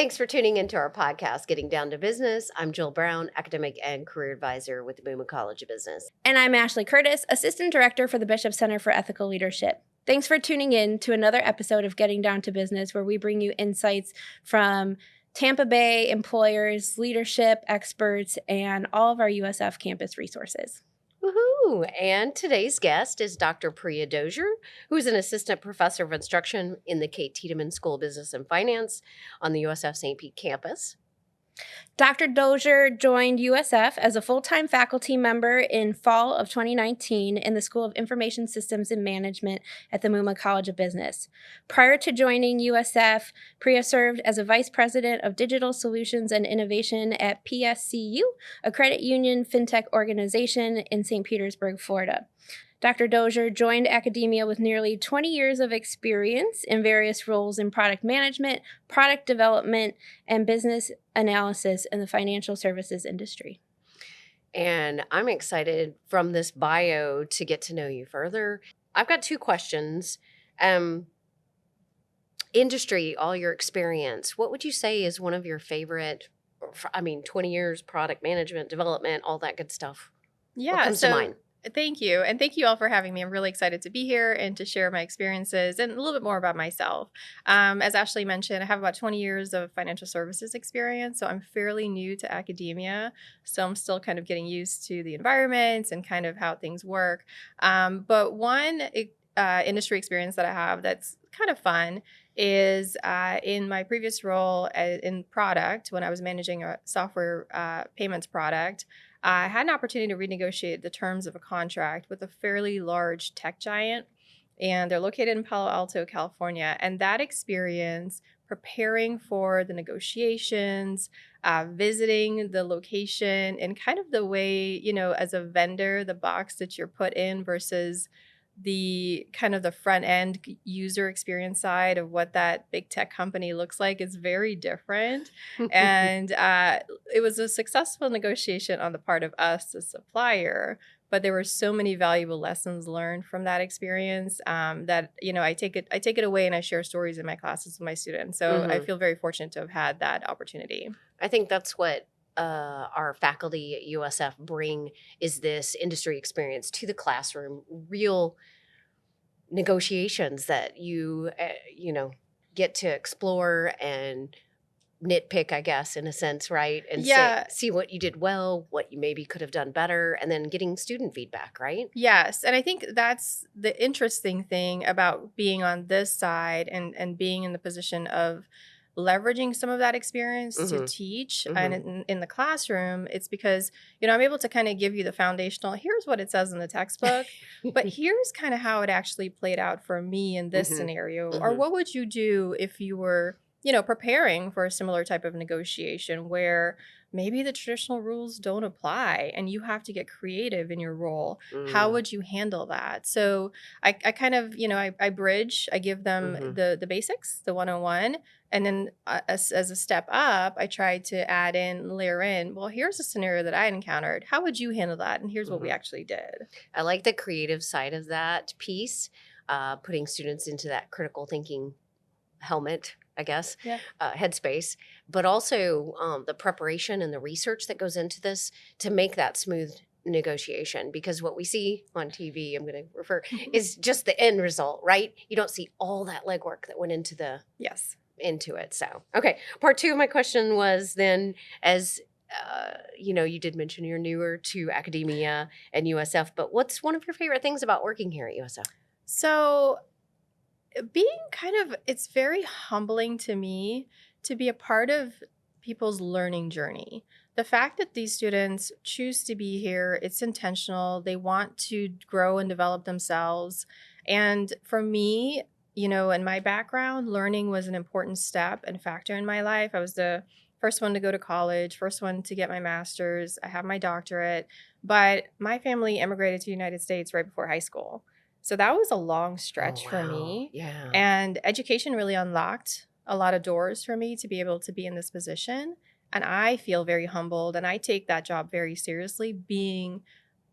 Thanks for tuning into our podcast, Getting Down to Business. I'm Jill Brown, Academic and Career Advisor with the Boomer College of Business. And I'm Ashley Curtis, Assistant Director for the Bishop Center for Ethical Leadership. Thanks for tuning in to another episode of Getting Down to Business, where we bring you insights from Tampa Bay employers, leadership experts, and all of our USF campus resources. Woohoo! And today's guest is Dr. Priya Dozier, who is an Assistant Professor of Instruction in the Kate Tiedemann School of Business and Finance on the USF St. Pete campus. Dr. Dozier joined USF as a full-time faculty member in fall of 2019 in the School of Information Systems and Management at the Muma College of Business. Prior to joining USF, Priya served as a Vice President of Digital Solutions and Innovation at PSCU, a credit union FinTech organization in St. Petersburg, Florida. Dr. Dozier joined academia with nearly 20 years of experience in various roles in product management, product development, and business analysis in the financial services industry. And I'm excited from this bio to get to know you further. I've got two questions. Industry, all your experience, what would you say is one of your favorite, 20 years, product management, development, all that good stuff? Yeah, what comes to mind? Thank you. And thank you all for having me. I'm really excited to be here and to share my experiences and a little bit more about myself. As Ashley mentioned, I have about 20 years of financial services experience, so I'm fairly new to academia. So I'm still kind of getting used to the environment and kind of how things work. But one industry experience that I have that's kind of fun is in my previous role in product, when I was managing a software payments product, I had an opportunity to renegotiate the terms of a contract with a fairly large tech giant, and they're located in Palo Alto, California. And that experience, preparing for the negotiations, visiting the location, and kind of the way, as a vendor, the box that you're put in versus the kind of the front end user experience side of what that big tech company looks like is very different. And it was a successful negotiation on the part of us, the supplier, but there were so many valuable lessons learned from that experience that, I take it away and I share stories in my classes with my students. So I feel very fortunate to have had that opportunity. I think that's what our faculty at USF bring, is this industry experience to the classroom, real negotiations that you get to explore and nitpick, I guess, in a sense, right? And see what you did well, what you maybe could have done better, and then getting student feedback, right? Yes. And I think that's the interesting thing about being on this side and being in the position of leveraging some of that experience to teach. And in the classroom, it's because, I'm able to kind of give you the foundational, here's what it says in the textbook, but here's kind of how it actually played out for me in this scenario. Or what would you do if you were, preparing for a similar type of negotiation where maybe the traditional rules don't apply and you have to get creative in your role. How would you handle that? So I kind of, I bridge, I give them the basics, the 101. And then as a step up, I try to layer in, well, here's a scenario that I encountered. How would you handle that? And here's what we actually did. I like the creative side of that piece, putting students into that critical thinking helmet, I guess, headspace, but also the preparation and the research that goes into this to make that smooth negotiation. Because what we see on TV, I'm going to refer, is just the end result, right? You don't see all that legwork that went into into it. So, okay. Part two of my question was then, as you did mention you're newer to academia and USF, but what's one of your favorite things about working here at USF? So it's very humbling to me to be a part of people's learning journey. The fact that these students choose to be here, it's intentional. They want to grow and develop themselves. And for me, in my background, learning was an important step and factor in my life. I was the first one to go to college, first one to get my master's. I have my doctorate, but my family immigrated to the United States right before high school. So that was a long stretch for me. Yeah. And education really unlocked a lot of doors for me to be able to be in this position. And I feel very humbled, and I take that job very seriously,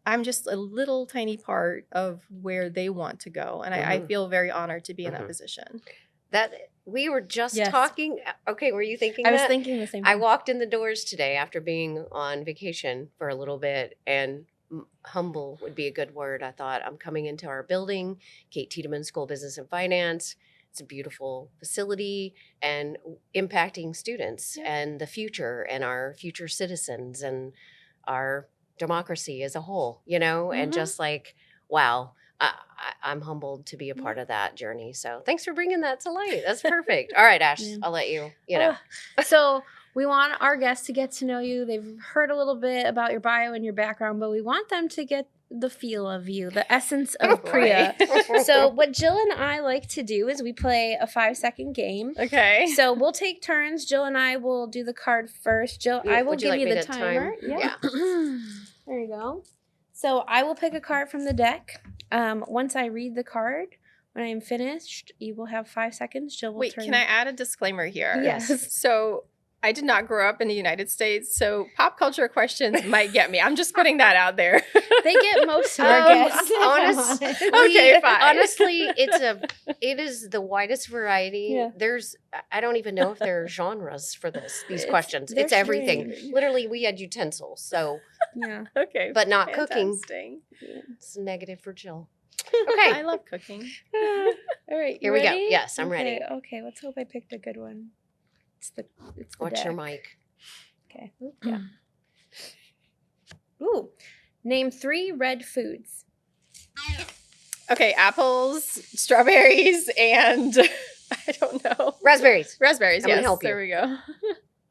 I'm just a little tiny part of where they want to go. And I feel very honored to be in that position. That We were just Yes. talking. Okay, were you thinking I was that? thinking the same thing. I walked in the doors today after being on vacation for a little bit, and humble would be a good word. I thought, I'm coming into our building, Kate Tiedemann School of Business and Finance. It's a beautiful facility and impacting students and the future and our future citizens and our democracy as a whole, you know, and just like, wow. I'm humbled to be a part of that journey. So thanks for bringing that to light. That's perfect. All right, Ash, Yeah. I'll let you know. So we want our guests to get to know you. They've heard a little bit about your bio and your background, but we want them to get the feel of you, the essence of Priya. So what Jill and I like to do is we play a 5-second game. Okay. So we'll take turns. Jill and I will do the card first. Jill, I will Would you give like you me the to timer. time? Yeah. There you go. So I will pick a card from the deck. Once I read the card, when I am finished, you will have 5 seconds. Jill will Wait, turn. can I add a disclaimer here? Yes. So I did not grow up in the United States, so pop culture questions might get me. I'm just putting that out there. They get most of our guests. Okay, fine. Honestly, it is the widest variety. Yeah. I don't even know if there are genres for these questions. they're It's everything. strange. Literally, we had utensils, so Yeah. Okay. but not cooking. Fantastic. It's negative for Jill. I Okay, love cooking. All right. here we go. Yes, I'm ready. Okay. Let's hope I picked a good one. It's the What's your deck. mic? Okay. Ooh, yeah. Ooh. Name 3 red foods. Okay, apples, strawberries, and I don't know. Raspberries. Raspberries, I'm gonna yes. help you. There we go.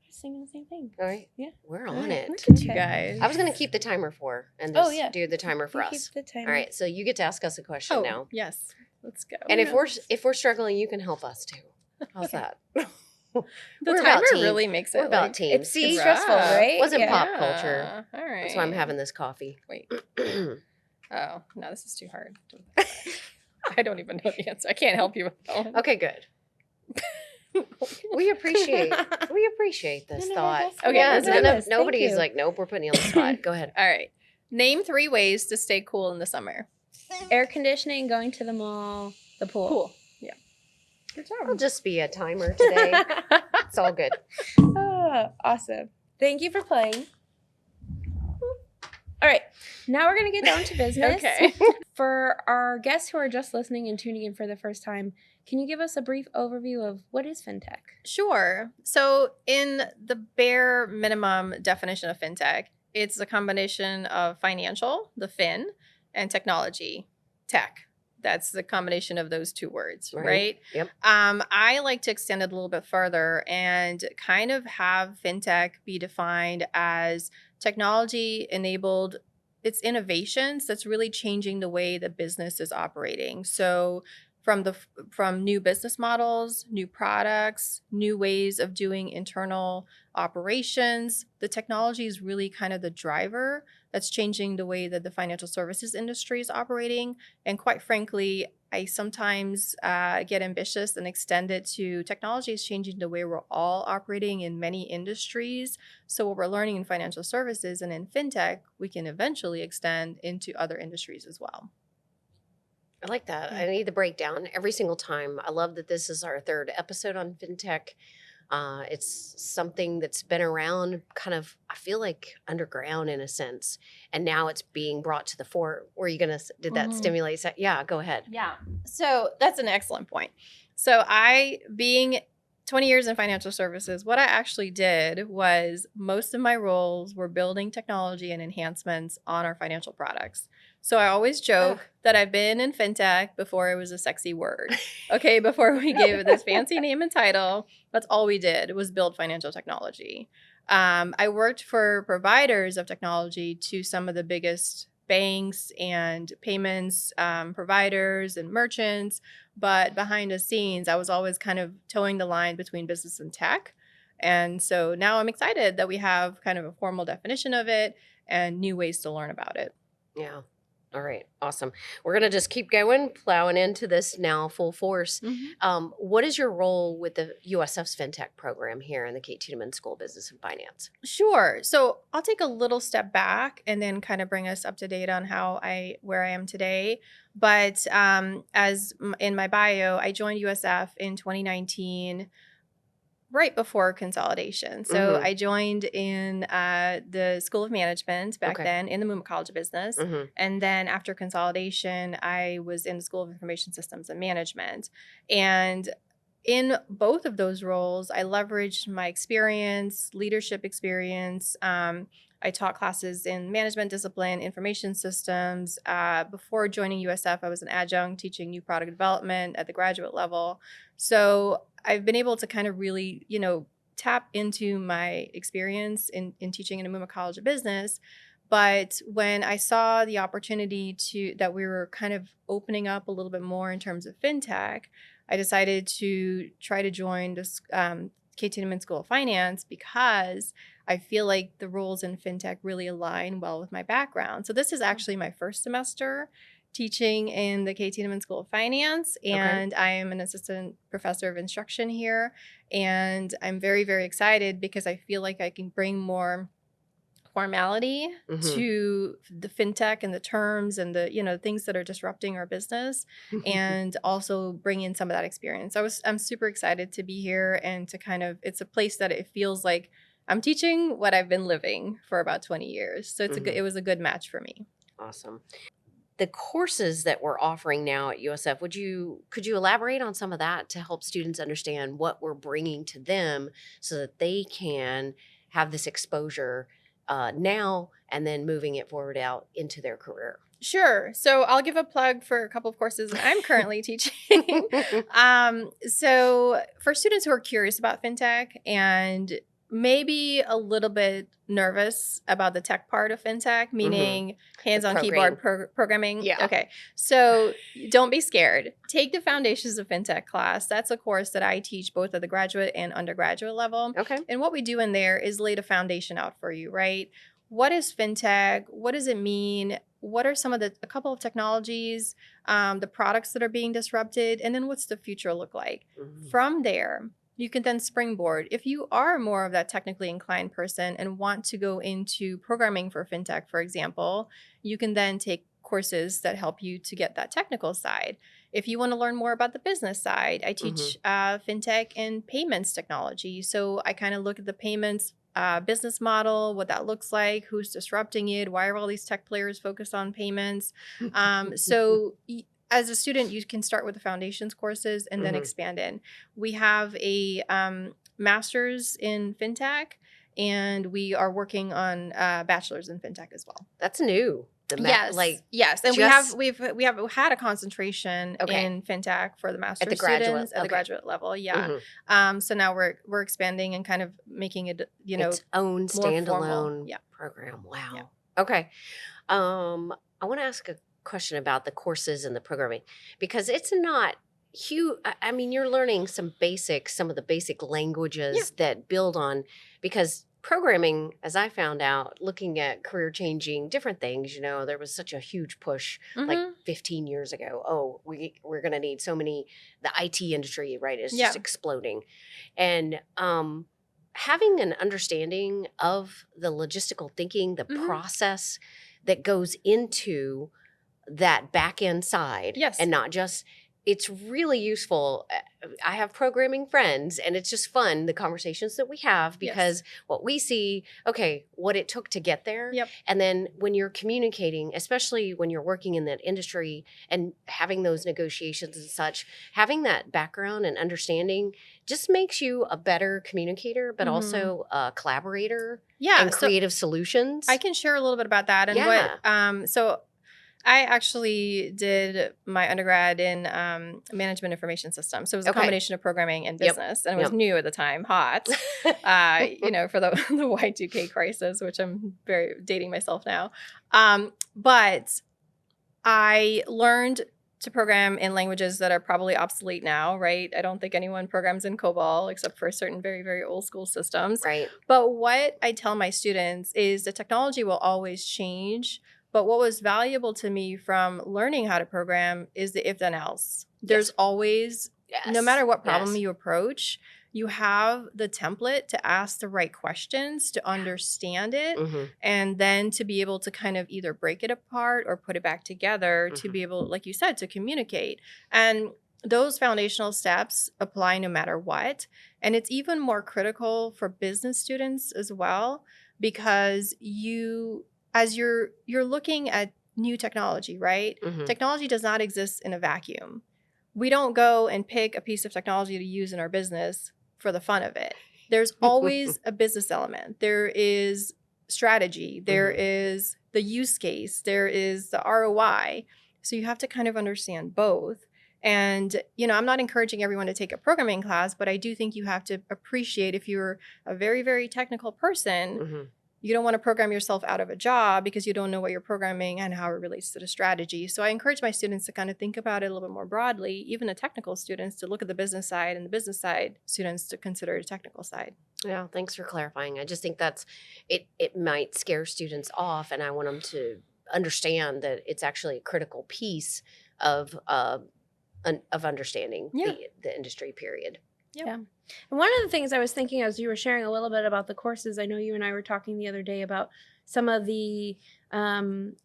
Singing the same thing. All right. Yeah. We're All on right. it. Look at you Okay. guys. I was going to keep the timer and Oh, just yeah. do the timer for You us. keep the timer. All right, so you get to ask us a question now. Yes. Let's go. And if no. we're struggling, you can help us too. How's that? the we're about timer team. really makes it We're about like, team. It's See, stressful, rough. right? Wasn't Yeah. pop culture. All right. That's why I'm having this coffee. Wait. Oh, no, this is too hard. I don't even know the answer. I can't help you with that one. Okay, good. We appreciate this thought. Okay, Yeah, let's do this. nobody's Thank you. like, nope, we're putting you on the spot. Go ahead. All right. Name 3 ways to stay cool in the summer. Air conditioning, going to the mall, the pool. Cool. Yeah. Good It'll job. just be a timer today. It's all good. Awesome. Thank you for playing. All right. Now we're going to get down to business. Okay. For our guests who are just listening and tuning in for the first time, can you give us a brief overview of what is FinTech? Sure. So, in the bare minimum definition of FinTech, it's a combination of financial, the fin, and technology, tech. That's the combination of those 2 words, right? Yep. I like to extend it a little bit further and kind of have FinTech be defined as technology enabled. It's innovations that's really changing the way the business is operating. So from new business models, new products, new ways of doing internal operations, the technology is really kind of the driver that's changing the way that the financial services industry is operating. And quite frankly, I sometimes get ambitious and extend it to technology is changing the way we're all operating in many industries. So what we're learning in financial services and in FinTech, we can eventually extend into other industries as well. I like that. I need the breakdown every single time. I love that this is our 3rd episode on FinTech. It's something that's been around kind of, I feel like, underground in a sense. And now it's being brought to the fore. Were you going to, did that stimulate? Yeah, go ahead. Yeah. So that's an excellent point. So being 20 years in financial services, what I actually did was most of my roles were building technology and enhancements on our financial products. So I always joke that I've been in FinTech before it was a sexy word. Okay, before we gave it this fancy name and title, that's all we did was build financial technology. I worked for providers of technology to some of the biggest banks and payments providers and merchants. But behind the scenes, I was always kind of towing the line between business and tech. And so now I'm excited that we have kind of a formal definition of it and new ways to learn about it. Yeah. All right, awesome. We're going to just keep going, plowing into this now full force. What is your role with the USF's FinTech program here in the Kate Tiedemann School of Business and Finance? Sure. So I'll take a little step back and then kind of bring us up to date on where I am today. But in my bio, I joined USF in 2019, right before consolidation. So I joined in the School of Management back then in the Muma College of Business. And then after consolidation, I was in the School of Information Systems and Management. And in both of those roles, I leveraged my experience, leadership experience. I taught classes in management discipline, information systems. Before joining USF, I was an adjunct teaching new product development at the graduate level. So I've been able to kind of really, tap into my experience in teaching in a Muma College of Business. But when I saw the opportunity that we were kind of opening up a little bit more in terms of FinTech, I decided to try to join this Kate Tiedemann School of Finance because I feel like the roles in FinTech really align well with my background. So this is actually my first semester teaching in the Kate Tiedemann School of Finance, and I am an assistant professor of instruction here. And I'm very, very excited because I feel like I can bring more formality to the FinTech and the terms and the things that are disrupting our business, and also bring in some of that experience. I'm super excited to be here and to it's a place that it feels like I'm teaching what I've been living for about 20 years. So it was a good match for me. Awesome. The courses that we're offering now at USF, could you elaborate on some of that to help students understand what we're bringing to them so that they can have this exposure now and then moving it forward out into their career? Sure. So I'll give a plug for a couple of courses that I'm currently teaching. So for students who are curious about FinTech and maybe a little bit nervous about the tech part of FinTech, meaning hands-on keyboard programming. Yeah. Okay. So don't be scared. Take the Foundations of FinTech class. That's a course that I teach both at the graduate and undergraduate level. Okay. And what we do in there is lay the foundation out for you, right? What is FinTech? What does it mean? What are a couple of technologies, the products that are being disrupted, and then what's the future look like? From there, you can then springboard. If you are more of that technically inclined person and want to go into programming for FinTech, for example, you can then take courses that help you to get that technical side. If you want to learn more about the business side, I teach FinTech and payments technology. So I kind of look at the payments business model, what that looks like, who's disrupting it, why are all these tech players focused on payments? As a student, you can start with the foundations courses and then expand in. We have a master's in FinTech, and we are working on bachelor's in FinTech as well. That's new. Yes, and we have had a concentration in FinTech for the master's students at the graduate level. Yeah. So now we're expanding and kind of making it its own standalone program. Wow. Yeah. Okay. I want to ask a question about the courses and the programming, because it's not huge. I mean, you're learning some of the basic languages that build on, because programming, as I found out, looking at career changing different things, there was such a huge push like 15 years ago. Oh, we're going to need so many, the IT industry, right, is just exploding. And having an understanding of the logistical thinking, the process that goes into that back end side, and not just, it's really useful. I have programming friends, and it's just fun, the conversations that we have, because what we see, what it took to get there. And then when you're communicating, especially when you're working in that industry and having those negotiations and such, having that background and understanding just makes you a better communicator, but also a collaborator and creative solutions. I can share a little bit about that. And so I actually did my undergrad in management information systems. So it was a combination of programming and business. And it was new at the time, hot, for the Y2K crisis, which I'm very dating myself now. But I learned to program in languages that are probably obsolete now, right? I don't think anyone programs in COBOL except for certain very, very old school systems. Right. But what I tell my students is the technology will always change, But what was valuable to me from learning how to program is the if then else. There's always, no matter what problem you approach, you have the template to ask the right questions, to understand it, and then to be able to kind of either break it apart or put it back together to be able, like you said, to communicate. And those foundational steps apply no matter what. And it's even more critical for business students as well, because as you're looking at new technology, right? Technology does not exist in a vacuum. We don't go and pick a piece of technology to use in our business for the fun of it. There's always a business element. There is strategy. There is the use case. There is the ROI. So you have to kind of understand both. And, I'm not encouraging everyone to take a programming class, but I do think you have to appreciate, if you're a very, very technical person, you don't want to program yourself out of a job because you don't know what you're programming and how it relates to the strategy. So I encourage my students to kind of think about it a little bit more broadly, even the technical students to look at the business side, and the business side students to consider the technical side. Yeah, thanks for clarifying. I just think that's it might scare students off, and I want them to understand that it's actually a critical piece of understanding the industry, period. Yeah. And one of the things I was thinking as you were sharing a little bit about the courses, I know you and I were talking the other day about some of the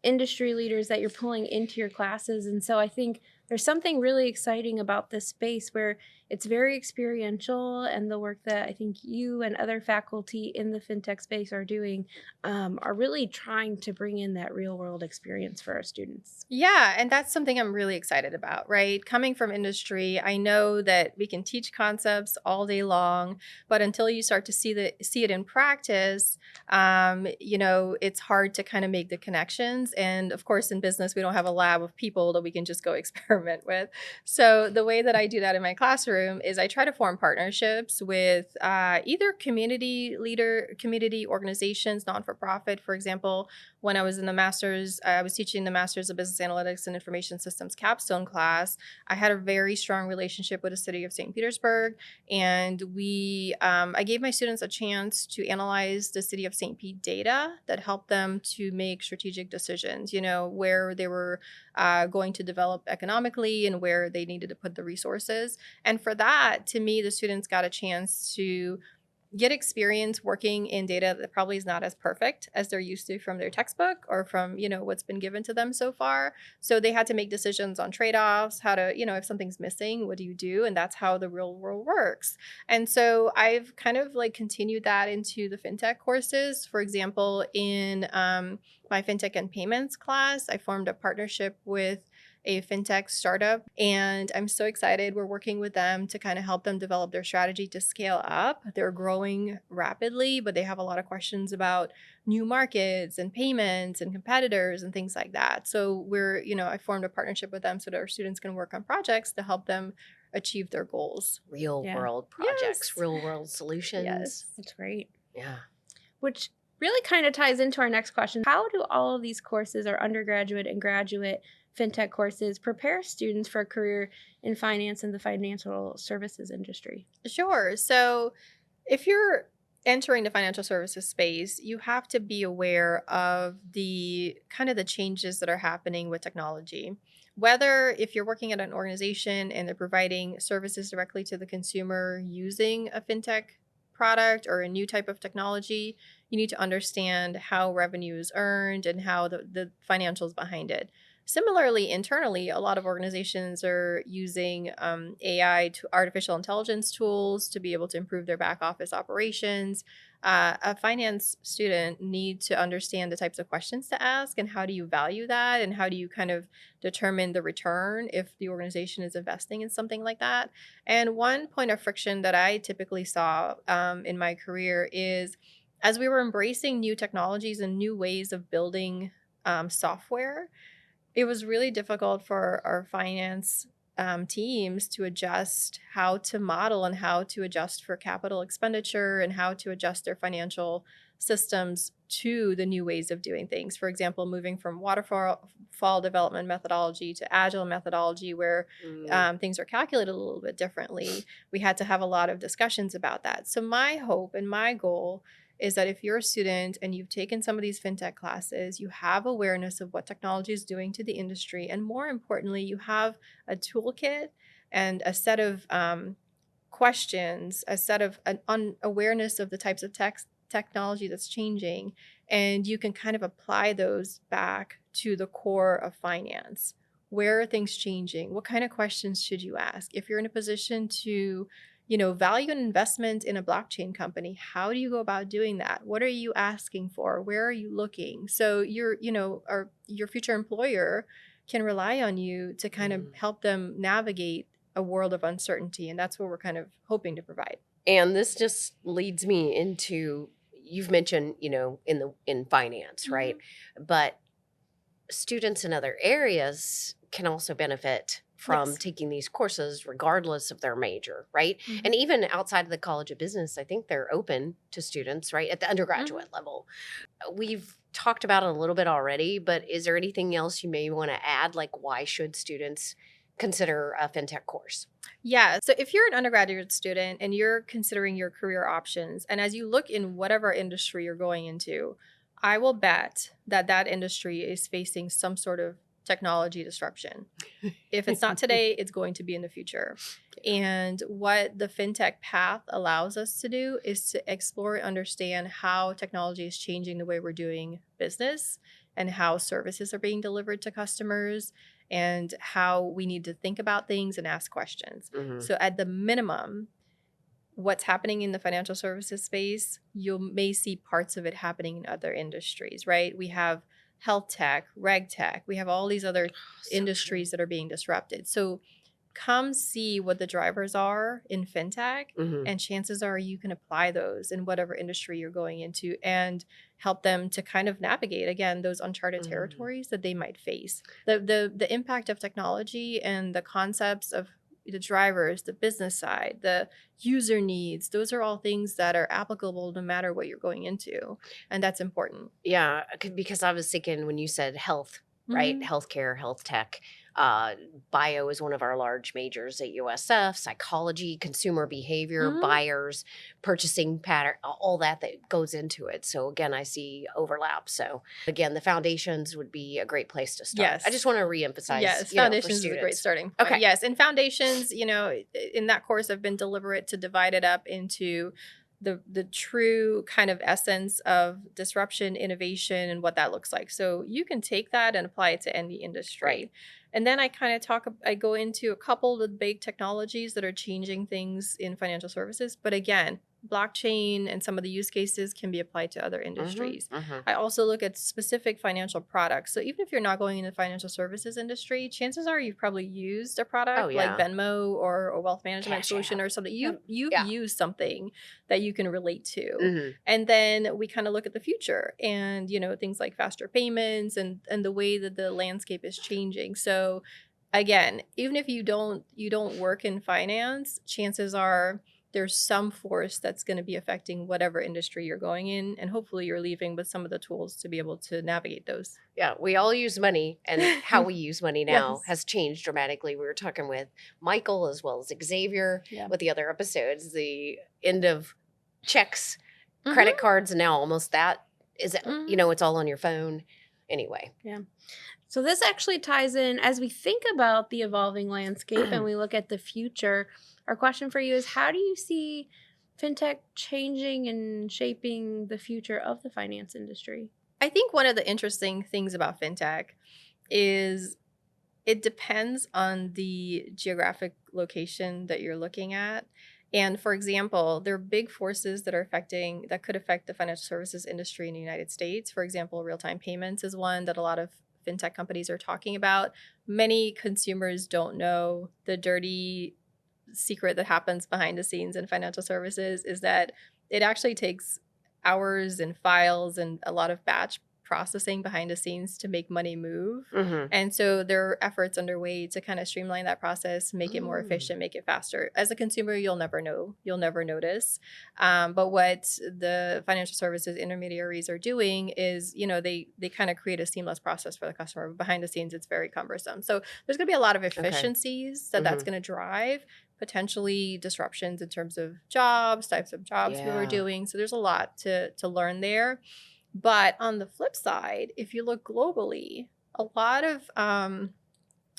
industry leaders that you're pulling into your classes. And so I think there's something really exciting about this space where it's very experiential, and the work that I think you and other faculty in the FinTech space are doing are really trying to bring in that real world experience for our students. Yeah, and that's something I'm really excited about, right? Coming from industry, I know that we can teach concepts all day long, but until you start to see it in practice, it's hard to kind of make the connections. And of course, in business, we don't have a lab of people that we can just go experiment with. So the way that I do that in my classroom is I try to form partnerships with either community organizations, non-for-profit. For example, when I was in the master's, I was teaching the Master's of Business Analytics and Information Systems capstone class. I had a very strong relationship with the city of St. Petersburg, and I gave my students a chance to analyze the city of St. Pete data that helped them to make strategic decisions, where they were going to develop economically and where they needed to put the resources. And for that, to me, the students got a chance to get experience working in data that probably is not as perfect as they're used to from their textbook or from, what's been given to them so far. So they had to make decisions on trade-offs, how to, if something's missing, what do you do? And that's how the real world works. And so I've kind of continued that into the FinTech courses. For example, in my FinTech and payments class, I formed a partnership with a FinTech startup, and I'm so excited. We're working with them to kind of help them develop their strategy to scale up. They're growing rapidly, but they have a lot of questions about new markets and payments and competitors and things like that. So I formed a partnership with them so that our students can work on projects to help them achieve their goals. Real world projects, real world solutions. Yes. That's great. Yeah. Which really kind of ties into our next question. How do all of these courses, our undergraduate and graduate FinTech courses, prepare students for a career in finance and the financial services industry? Sure. So if you're entering the financial services space, you have to be aware of the changes that are happening with technology. Whether if you're working at an organization and they're providing services directly to the consumer using a FinTech product or a new type of technology, you need to understand how revenue is earned and how the financials behind it. Similarly, internally, a lot of organizations are using AI, artificial intelligence tools, to be able to improve their back office operations. A finance student needs to understand the types of questions to ask and how do you value that and how do you kind of determine the return if the organization is investing in something like that. And one point of friction that I typically saw in my career is as we were embracing new technologies and new ways of building software, it was really difficult for our finance teams to adjust how to model and how to adjust for capital expenditure and how to adjust their financial systems to the new ways of doing things. For example, moving from waterfall development methodology to agile methodology where things are calculated a little bit differently. We had to have a lot of discussions about that. So my hope and my goal is that if you're a student and you've taken some of these fintech classes, you have awareness of what technology is doing to the industry. And more importantly, you have a toolkit and a set of questions, a set of an awareness of the types of technology that's changing. And you can kind of apply those back to the core of finance. Where are things changing? What kind of questions should you ask? If you're in a position to, value an investment in a blockchain company, how do you go about doing that? What are you asking for? Where are you looking? So your future employer can rely on you to kind of help them navigate a world of uncertainty. And that's what we're kind of hoping to provide. And this just leads me into, you've mentioned, in finance, right? But students in other areas can also benefit from taking these courses regardless of their major, right? And even outside of the College of Business, I think they're open to students, right, at the undergraduate level. We've talked about it a little bit already, but is there anything else you may want to add? Like, why should students consider a FinTech course? Yeah. So if you're an undergraduate student and you're considering your career options, and as you look in whatever industry you're going into, I will bet that that industry is facing some sort of technology disruption. If it's not today, it's going to be in the future. And what the FinTech path allows us to do is to explore and understand how technology is changing the way we're doing business and how services are being delivered to customers and how we need to think about things and ask questions. So at the minimum, what's happening in the financial services space, you may see parts of it happening in other industries, right? We have health tech, reg tech. We have all these other industries that are being disrupted. So come see what the drivers are in FinTech, and chances are you can apply those in whatever industry you're going into and help them to kind of navigate, again, those uncharted territories that they might face. The impact of technology and the concepts of the drivers, the business side, the user needs, those are all things that are applicable no matter what you're going into. And that's important. Yeah, because I was thinking when you said health, right? Healthcare, health tech. Bio is one of our large majors at USF, psychology, consumer behavior, buyers, purchasing pattern, all that goes into it. So again, I see overlap. So again, the foundations would be a great place to start. Yes. I just want to reemphasize. Yes, for foundations is a students. great starting point. Okay. Yes, and foundations, in that course, I've been deliberate to divide it up into the true kind of essence of disruption, innovation, and what that looks like. So you can take that and apply it to any industry. Right. And then I go into a couple of the big technologies that are changing things in financial services. But again, blockchain and some of the use cases can be applied to other industries. I also look at specific financial products. So even if you're not going into the financial services industry, chances are you've probably used a product like Venmo or a wealth management solution or something. You've used something that you can relate to. And then we kind of look at the future and, things like faster payments and the way that the landscape is changing. So again, even if you don't work in finance, chances are there's some force that's going to be affecting whatever industry you're going in. And hopefully you're leaving with some of the tools to be able to navigate those. Yeah, we all use money, and how we use money now has changed dramatically. We were talking with Michael as well as Xavier with the other episodes, the end of checks, credit cards, and now almost that is, it's all on your phone. Anyway. Yeah. So this actually ties in as we think about the evolving landscape and we look at the future. Our question for you is, how do you see FinTech changing and shaping the future of the finance industry? I think one of the interesting things about FinTech is it depends on the geographic location that you're looking at. And for example, there are big forces that could affect the financial services industry in the United States. For example, real-time payments is one that a lot of FinTech companies are talking about. Many consumers don't know the dirty secret that happens behind the scenes in financial services is that it actually takes hours and files and a lot of batch processing behind the scenes to make money move. Mm-hmm. And so there are efforts underway to kind of streamline that process, make it more efficient, make it faster. As a consumer, you'll never know, you'll never notice. But what the financial services intermediaries are doing is, they kind of create a seamless process for the customer. Behind the scenes, it's very cumbersome. So there's going to be a lot of efficiencies that's going to drive potentially disruptions in terms of types of jobs people are doing. So there's a lot to learn there. But on the flip side, if you look globally, a lot of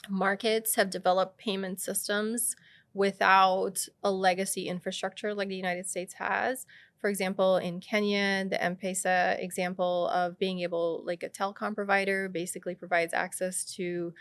markets have developed payment systems without a legacy infrastructure like the United States has. For example, in Kenya, the M-Pesa example of being able, like a telecom provider basically provides access to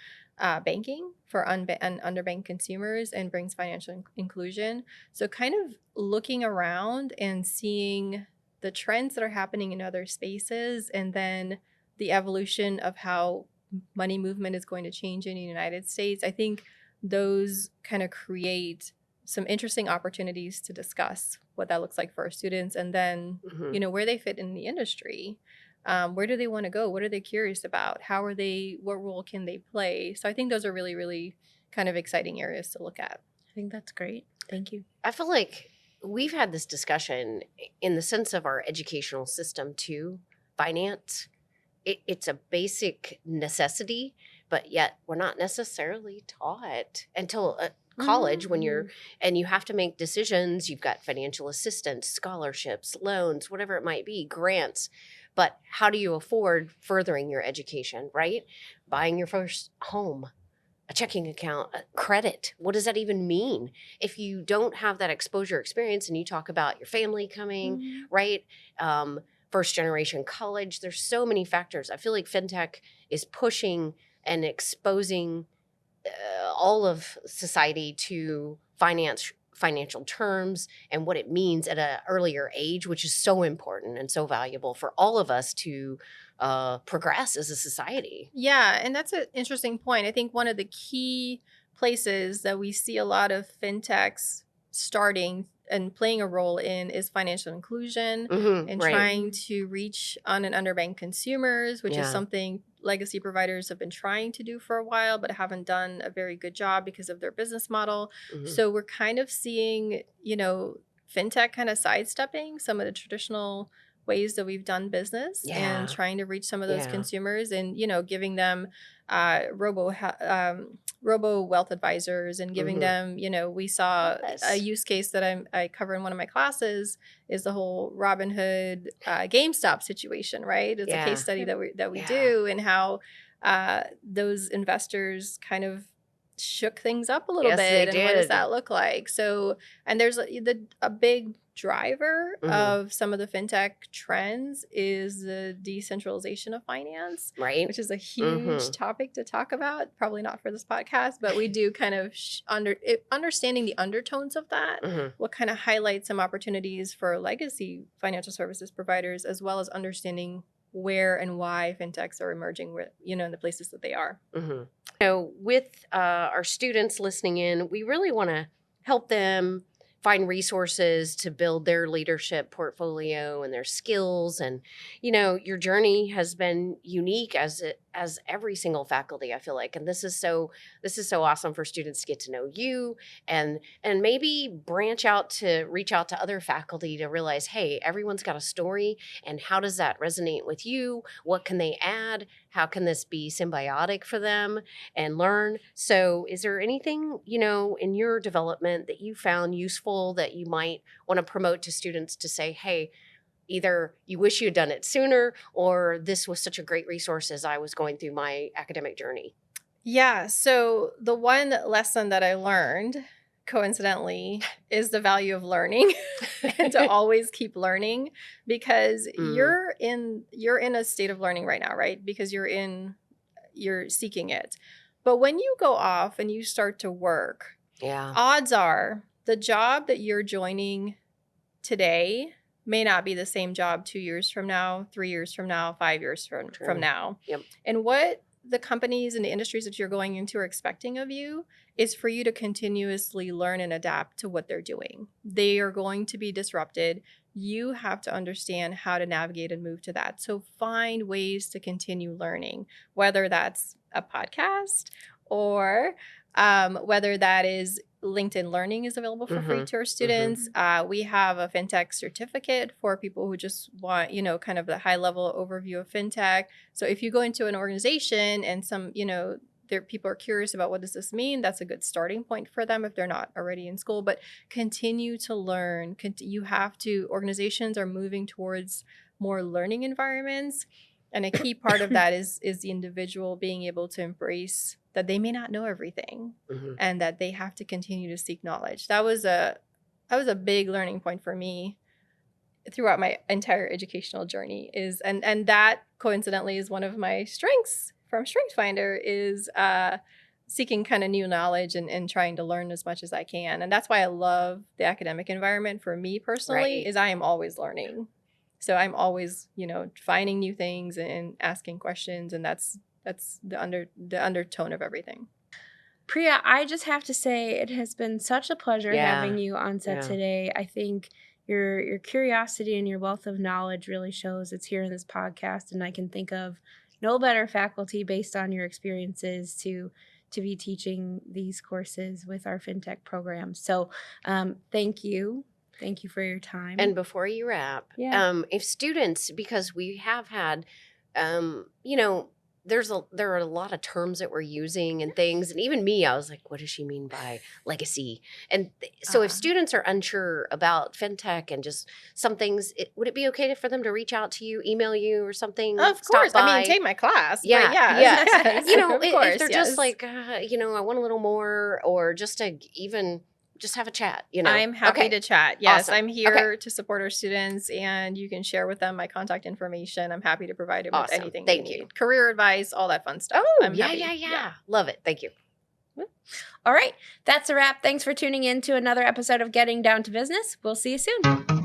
banking for underbanked consumers and brings financial inclusion. So kind of looking around and seeing the trends that are happening in other spaces, and then the evolution of how money movement is going to change in the United States, I think those kind of create some interesting opportunities to discuss what that looks like for our students, and then, where they fit in the industry. Where do they want to go? What are they curious about? What role can they play? So I think those are really, really kind of exciting areas to look at. I think that's great. Thank you. I feel like we've had this discussion in the sense of our educational system too. Finance, it's a basic necessity, but yet we're not necessarily taught until college when and you have to make decisions. You've got financial assistance, scholarships, loans, whatever it might be, grants. But how do you afford furthering your education, right? Buying your first home, a checking account, credit. What does that even mean? If you don't have that exposure experience, and you talk about your family coming, right? First generation college, there's so many factors. I feel like FinTech is pushing and exposing all of society to financial terms and what it means at an earlier age, which is so important and so valuable for all of us to progress as a society. Yeah, and that's an interesting point. I think one of the key places that we see a lot of fintechs starting and playing a role in is financial inclusion and trying to reach un- and underbanked consumers, which is something legacy providers have been trying to do for a while, but haven't done a very good job because of their business model. So we're kind of seeing, fintech kind of sidestepping some of the traditional ways that we've done business and trying to reach some of those consumers and, giving them robo wealth advisors and giving them, we saw a use case that I cover in one of my classes is the whole Robinhood GameStop situation, right? It's a case study that we do, and how those investors kind of shook things up a little bit. And what does that look like? So, and there's a big driver of some of the fintech trends is the decentralization of finance, right? Which is a huge topic to talk about. Probably not for this podcast, but we do kind of understanding the undertones of that. Will kind of highlight some opportunities for legacy financial services providers, as well as understanding where and why fintechs are emerging, in the places that they are. With our students listening in, we really want to help them find resources to build their leadership portfolio and their skills. And, your journey has been unique as every single faculty, I feel like. And this is so awesome for students to get to know you and maybe reach out to other faculty to realize, hey, everyone's got a story. And how does that resonate with you? What can they add? How can this be symbiotic for them and learn? So is there anything, in your development that you found useful that you might want to promote to students to say, hey, either you wish you had done it sooner, or this was such a great resource as I was going through my academic journey? Yeah. So the one lesson that I learned, coincidentally, is the value of learning and to always keep learning, because you're in a state of learning right now, right? Because you're seeking it. But when you go off and you start to work, odds are the job that you're joining today may not be the same job 2 years from now, 3 years from now, 5 years from now. And what the companies and the industries that you're going into are expecting of you is for you to continuously learn and adapt to what they're doing. They are going to be disrupted. you have to understand how to navigate and move to that. So find ways to continue learning, whether that's a podcast or whether that is LinkedIn Learning is available for free to our students. We have a FinTech certificate for people who just want, kind of the high level overview of FinTech. So if you go into an organization and people are curious about what does this mean, that's a good starting point for them if they're not already in school. But continue to learn. Organizations are moving towards more learning environments. And a key part of that is the individual being able to embrace that they may not know everything and that they have to continue to seek knowledge. That was a big learning point for me throughout my entire educational journey and that coincidentally is one of my strengths from StrengthsFinder is seeking kind of new knowledge and trying to learn as much as I can. And that's why I love the academic environment for me personally is I am always learning. So I'm always, finding new things and asking questions, and that's the undertone of everything. Priya, I just have to say it has been such a pleasure having you on set today. I think your curiosity and your wealth of knowledge really shows. It's here in this podcast, and I can think of no better faculty based on your experiences to be teaching these courses with our FinTech program. So thank you. Thank you for your time. And before you wrap, if students, because we have had, there are a lot of terms that we're using and things. And even me, I was like, what does she mean by legacy? And so if students are unsure about FinTech and just some things, would it be okay for them to reach out to you, email you or something? Of course. I mean, take my class. Yeah. Yes. If they're just like, I want a little more, or just to even just have a chat, I'm happy to chat. Yes, Awesome. I'm here to support our students, and you can share with them my contact information. I'm happy to provide them with anything Thank they you. need. Career advice, all that fun stuff. Oh, I'm happy. Yeah. Love it. Thank you. All right. That's a wrap. Thanks for tuning in to another episode of Getting Down to Business. We'll see you soon.